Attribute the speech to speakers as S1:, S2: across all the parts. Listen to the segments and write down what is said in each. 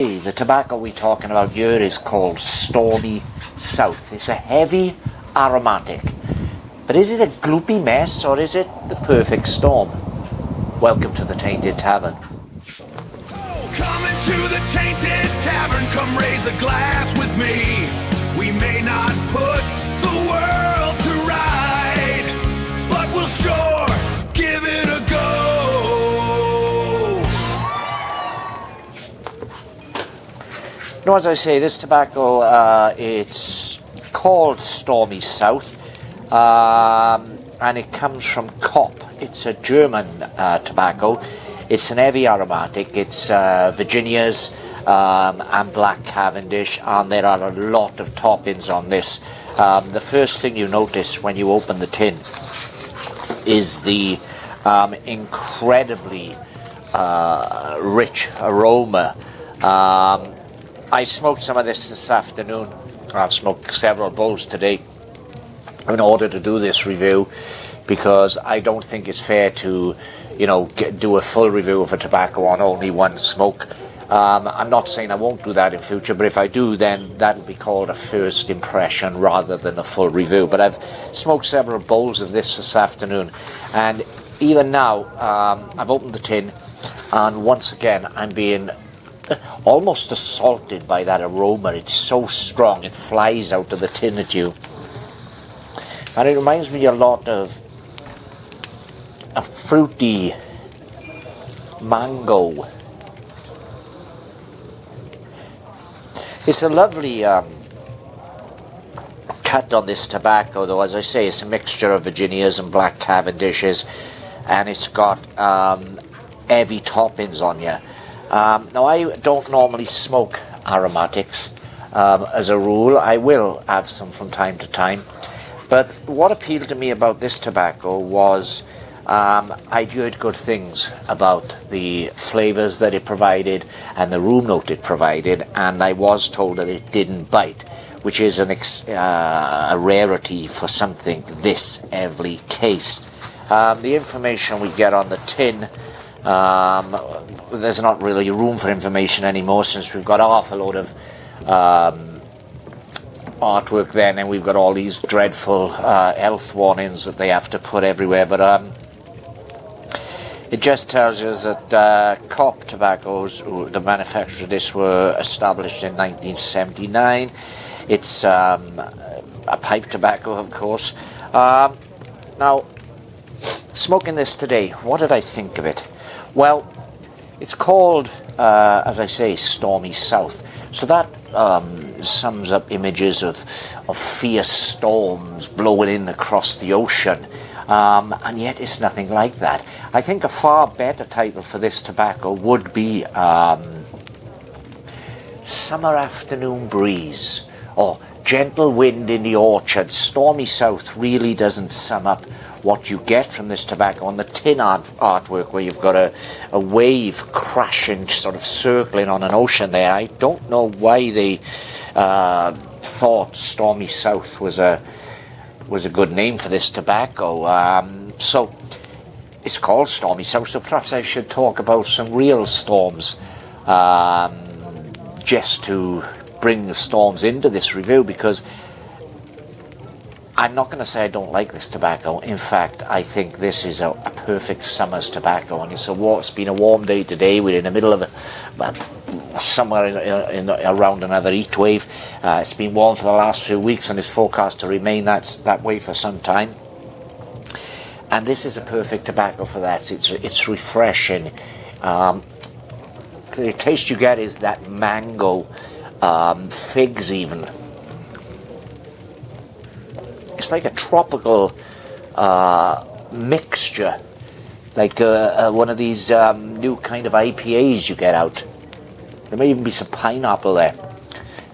S1: The tobacco we're talking about here is called Stormy South. It's a heavy aromatic. But is it a gloopy mess or is it the perfect storm? Welcome to the Tainted Tavern.
S2: Coming to the Tainted Tavern, come raise a glass with me. We may not put the world to right, but we'll sure give it a go.
S1: Now, as I say, this tobacco, it's called Stormy South, and it comes from Kopp. It's a German tobacco. It's an heavy aromatic. It's Virginias and black Cavendish, and there are a lot of toppings on this. The first thing you notice when you open the tin is the incredibly rich aroma. I smoked some of this afternoon. I've smoked several bowls today in order to do this review, because I don't think it's fair to, do a full review of a tobacco on only one smoke. I'm not saying I won't do that in future, but if I do, then that'll be called a first impression rather than a full review. But I've smoked several bowls of this afternoon, and even now, I've opened the tin, and once again, I'm being almost assaulted by that aroma. It's so strong, it flies out of the tin at you. And it reminds me a lot of a fruity mango. It's a lovely cut on this tobacco, though. As I say, it's a mixture of Virginias and black Cavendishes, and it's got heavy toppings on you. Now, I don't normally smoke aromatics as a rule. I will have some from time to time. But what appealed to me about this tobacco was I'd heard good things about the flavours that it provided and the room note it provided, and I was told that it didn't bite, which is a rarity for something this heavily cased. The information we get on the tin, there's not really room for information anymore, since we've got half a load of artwork there, and we've got all these dreadful health warnings that they have to put everywhere. But it just tells us that Kopp tobaccos, the manufacturer of this, were established in 1979. It's a pipe tobacco, of course. Now, smoking this today, what did I think of it? Well, it's called, as I say, Stormy South. So that sums up images of fierce storms blowing in across the ocean. And yet it's nothing like that. I think a far better title for this tobacco would be Summer Afternoon Breeze, or Gentle Wind in the Orchard. Stormy South really doesn't sum up what you get from this tobacco. On the tin artwork, where you've got a wave crashing, sort of circling on an ocean there, I don't know why they thought Stormy South was a good name for this tobacco. So it's called Stormy South, so perhaps I should talk about some real storms, just to bring the storms into this review, because I'm not going to say I don't like this tobacco. In fact, I think this is a perfect summer's tobacco, and it's been a warm day today. We're in the middle of somewhere in around another heat wave. It's been warm for the last few weeks, and it's forecast to remain that way for some time. And this is a perfect tobacco for that. It's refreshing. The taste you get is that mango, figs even. It's like a tropical mixture, like one of these new kind of IPAs you get out. There may even be some pineapple there.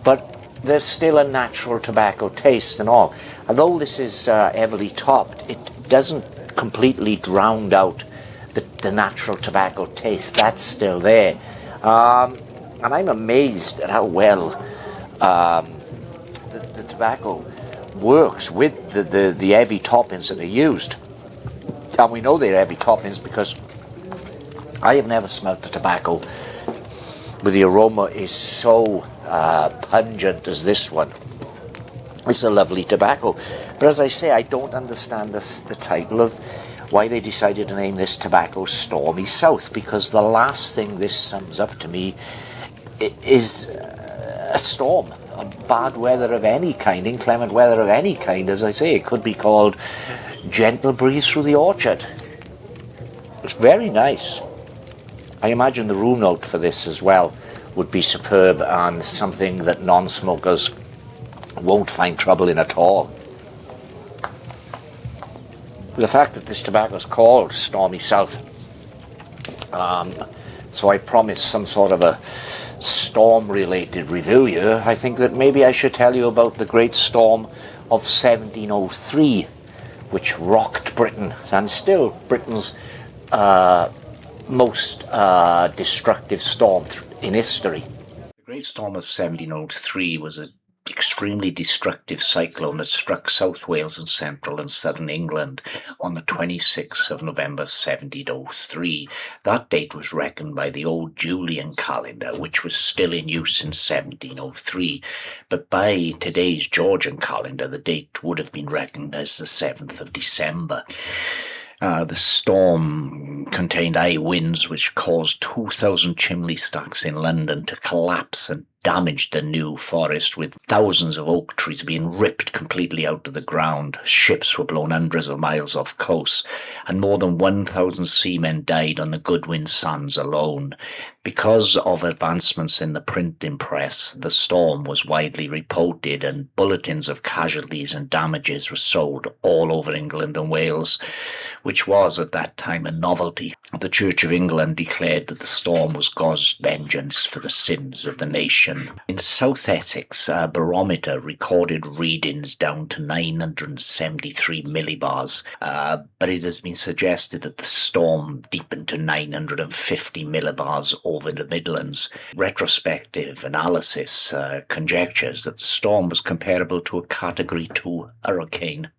S1: But there's still a natural tobacco taste and all. Although this is heavily topped, it doesn't completely drown out the natural tobacco taste. That's still there. And I'm amazed at how well the tobacco works with the heavy toppings that are used. And we know they're heavy toppings because I have never smelt the tobacco but the aroma is so pungent as this one. It's a lovely tobacco. But as I say, I don't understand the title of why they decided to name this tobacco Stormy South, because the last thing this sums up to me is a storm, a bad weather of any kind, inclement weather of any kind. As I say, it could be called Gentle Breeze Through the Orchard. It's very nice. I imagine the room note for this as well would be superb, and something that non-smokers won't find trouble in at all. The fact that this tobacco is called Stormy South, so I promised some sort of a storm-related review here. I think that maybe I should tell you about the great storm of 1703, which rocked Britain, and still Britain's most destructive storm in history.
S3: The Great Storm of 1703 was an extremely destructive cyclone that struck South Wales and central and southern England on the 26th of November 1703. That date was reckoned by the old Julian calendar, which was still in use in 1703, but by today's Georgian calendar the date would have been reckoned as the 7th of December. The storm contained high winds which caused 2,000 chimney stacks in London to collapse and damaged the New Forest, with thousands of oak trees being ripped completely out of the ground. Ships were blown hundreds of miles off coast, and more than 1,000 seamen died on the Goodwin Sands alone. Because of advancements in the printing press, the storm was widely reported, and bulletins of casualties and damages were sold all over England and Wales, which was at that time a novelty. The Church of England declared that the storm was God's vengeance for the sins of the nation. In South Essex, a barometer recorded readings down to 973 millibars, but it has been suggested that the storm deepened to 950 millibars over the Midlands. Retrospective analysis conjectures that the storm was comparable to a Category 2 hurricane.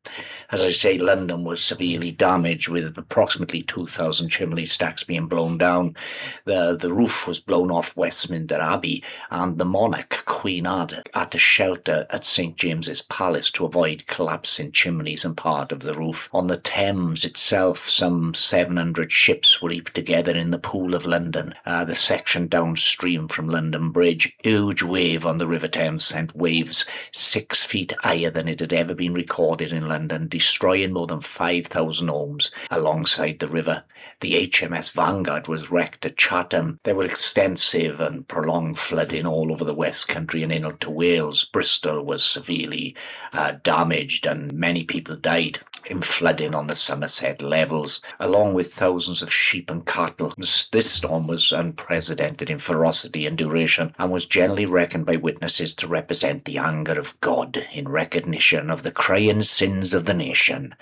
S3: As I say, London was severely damaged, with approximately 2,000 chimney stacks being blown down. The roof was blown off Westminster Abbey, and the monarch, Queen Anne, had to shelter at St James's Palace to avoid collapsing chimneys and part of the roof. On the Thames itself, some 700 ships were heaped together in the Pool of London. The section downstream from London Bridge, huge wave on the River Thames sent waves 6 feet higher than it had ever been recorded in London, destroying more than 5,000 homes alongside the river. The HMS Vanguard was wrecked at Chatham. There were extensive and prolonged flooding all over the West Country and into Wales. Bristol was severely damaged, and many people died in flooding on the Somerset levels, along with thousands of sheep and cattle. This storm was unprecedented in ferocity and duration, and was generally reckoned by witnesses to represent the anger of God in recognition of the crying sins of the nation.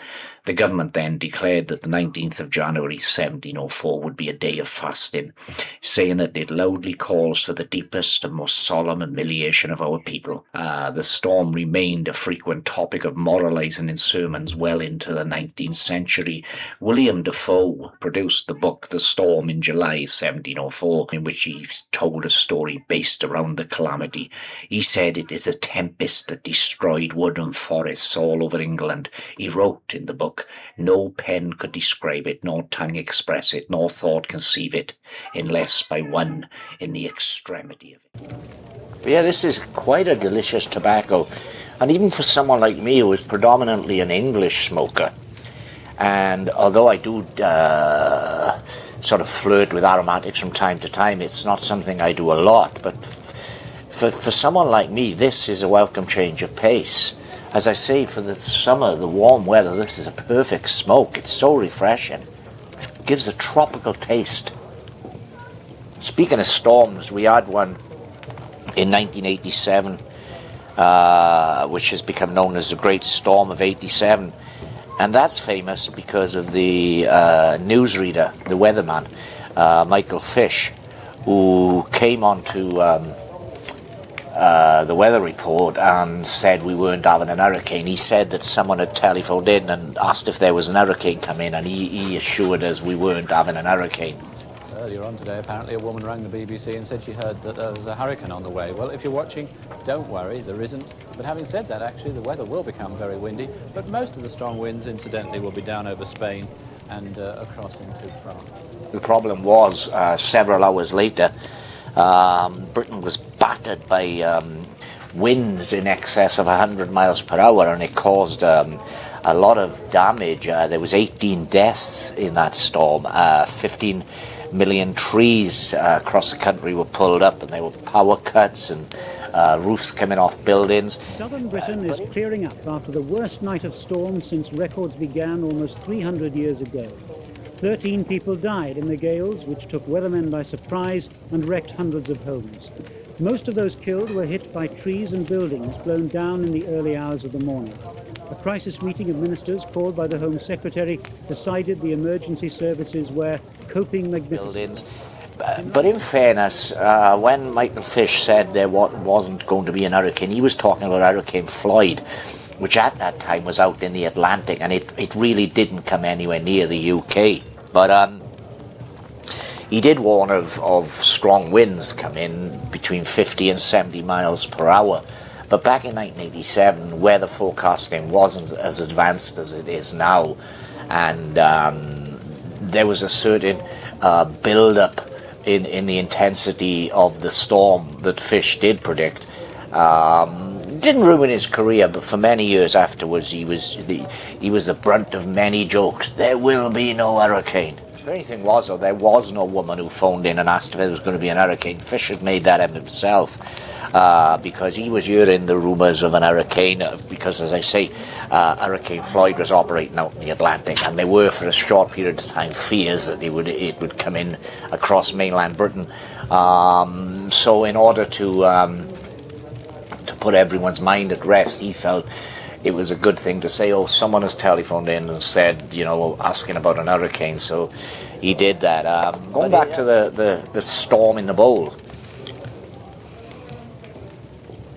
S3: The government then declared that the 19th of January 1704 would be a day of fasting, saying that it loudly calls for the deepest and most solemn humiliation of our people. The storm remained a frequent topic of moralizing in sermons well into the 19th century. William Defoe produced the book The Storm in July 1704, in which he told a story based around the calamity. He said it is a tempest that destroyed wood and forests all over England. He wrote in the book, "No pen could describe it, nor tongue express it, nor thought conceive it, unless by one in the extremity of it."
S1: But yeah, this is quite a delicious tobacco, and even for someone like me who is predominantly an English smoker, and although I do sort of flirt with aromatics from time to time, it's not something I do a lot, but for someone like me, this is a welcome change of pace. As I say, for the summer, the warm weather, this is a perfect smoke. It's so refreshing. It gives a tropical taste. Speaking of storms, we had one in 1987, which has become known as the Great Storm of 87. And that's famous because of the newsreader, the weatherman, Michael Fish, who came onto the weather report and said we weren't having an hurricane. He said that someone had telephoned in and asked if there was an hurricane coming, and he assured us we weren't having an hurricane.
S4: Earlier on today, apparently a woman rang the BBC and said she heard that there was a hurricane on the way. Well, if you're watching, don't worry, there isn't. But having said that, actually, the weather will become very windy, but most of the strong winds, incidentally, will be down over Spain and across into France.
S1: The problem was, several hours later, Britain was battered by winds in excess of 100 miles per hour, and it caused a lot of damage. There was 18 deaths in that storm. 15 million trees across the country were pulled up, and there were power cuts and roofs coming off buildings.
S5: Southern Britain is clearing up after the worst night of storms since records began almost 300 years ago. 13 people died in the gales, which took weathermen by surprise and wrecked hundreds of homes. Most of those killed were hit by trees and buildings blown down in the early hours of the morning. A crisis meeting of ministers called by the Home Secretary decided the emergency services were coping magnificently.
S1: But in fairness, when Michael Fish said there wasn't going to be an hurricane, he was talking about Hurricane Floyd, which at that time was out in the Atlantic, and it really didn't come anywhere near the UK. But he did warn of strong winds coming between 50 and 70 miles per hour. But back in 1987, weather forecasting wasn't as advanced as it is now, and there was a certain build-up in the intensity of the storm that Fish did predict. Didn't ruin his career, but for many years afterwards, he was the brunt of many jokes. There will be no hurricane. The only thing was, though, there was no woman who phoned in and asked if there was going to be an hurricane. Fish had made that up himself because he was hearing the rumours of an hurricane. Because, as I say, Hurricane Floyd was operating out in the Atlantic, and there were, for a short period of time, fears that it would come in across mainland Britain. So, in order to put everyone's mind at rest, he felt it was a good thing to say, oh, someone has telephoned in and said, asking about an hurricane, so he did that. Going back to the storm in the bowl.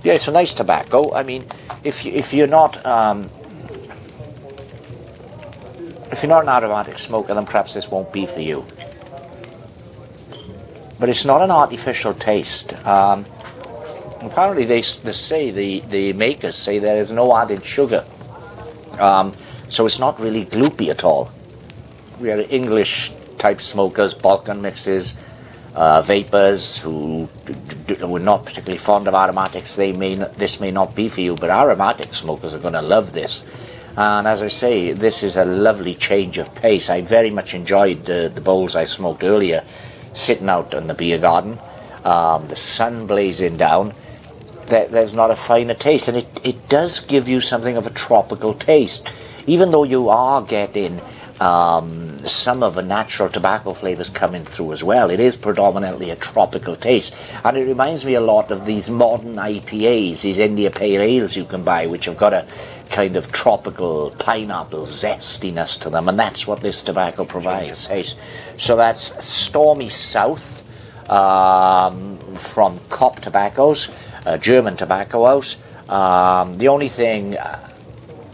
S1: Yeah, it's a nice tobacco. I mean, if you're not an aromatic smoker, then perhaps this won't be for you. But it's not an artificial taste. Apparently they say, the makers say there is no added sugar. So it's not really gloopy at all. We are English type smokers, Balkan mixes, vapors who were not particularly fond of aromatics. This may not be for you, but aromatic smokers are going to love this. And as I say, this is a lovely change of pace. I very much enjoyed the bowls I smoked earlier, sitting out in the beer garden, the sun blazing down. There's not a finer taste, and it does give you something of a tropical taste, even though you are getting some of the natural tobacco flavours coming through as well. It is predominantly a tropical taste, and it reminds me a lot of these modern IPAs, these India Pale Ales you can buy, which have got a kind of tropical pineapple zestiness to them, and that's what this tobacco provides. So that's Stormy South from Kopp Tobaccos, a German tobacco house. The only thing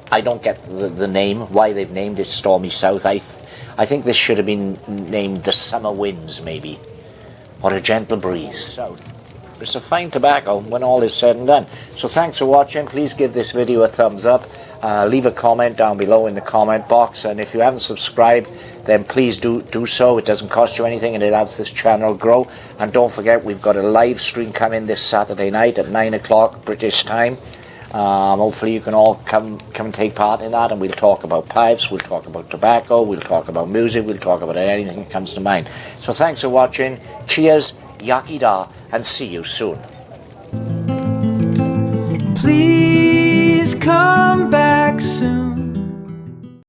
S1: I don't get the name, why they've named it Stormy South. I think this should have been named the Summer Winds, maybe, or a Gentle Breeze. South. It's a fine tobacco when all is said and done. So thanks for watching. Please give this video a thumbs up. Leave a comment down below in the comment box, and if you haven't subscribed, then please do so. It doesn't cost you anything, and it helps this channel grow. And don't forget, we've got a live stream coming this Saturday night at 9 o'clock British time. Hopefully you can all come and take part in that, and we'll talk about pipes, we'll talk about tobacco, we'll talk about music, we'll talk about anything that comes to mind. So thanks for watching. Cheers, Yakida, and see you soon.
S6: Please come back soon.